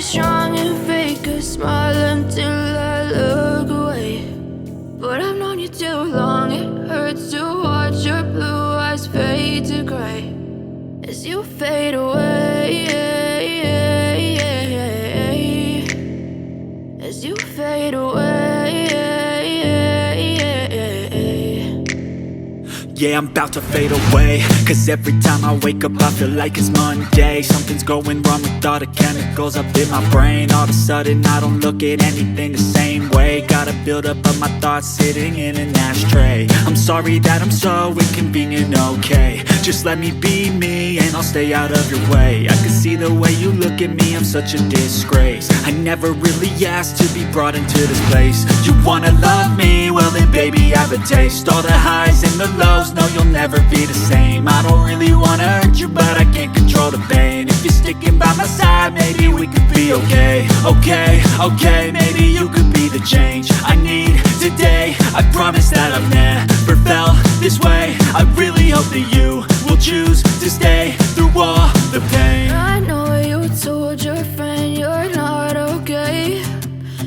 stay strong and fake a smile until I look away. But I've known you too long, it hurts to watch your blue eyes fade to gray as you fade away, as you fade away. Yeah, I'm about to fade away, cause every time I wake up I feel like it's Monday. Something's going wrong with all the chemicals up in my brain. All of a sudden I don't look at anything the same way. Got a buildup of my thoughts sitting in an ashtray. I'm sorry that I'm so inconvenient, okay. Just let me be me and I'll stay out of your way. I can see the way you look at me, I'm such a disgrace. I never really asked to be brought into this place. You wanna love me? Well then baby I have a taste. All the highs and the lows, no you'll never be the same. I don't really wanna hurt you but I can't control the pain. If you're sticking by my side maybe we could be okay. Okay, maybe you could be the change I need today. I promise that I've never felt this way. I really hope that you will choose to stay through all the pain. I know you told your friend you're not okay,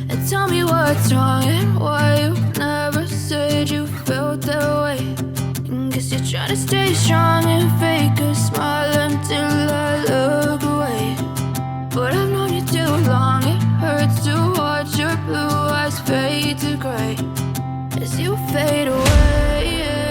and tell me what's wrong and why you never said you felt that way. Guess you're trying to stay strong and fake a smile until I look away. But I've known you too long, it hurts to watch your blue eyes fade to gray as you fade away.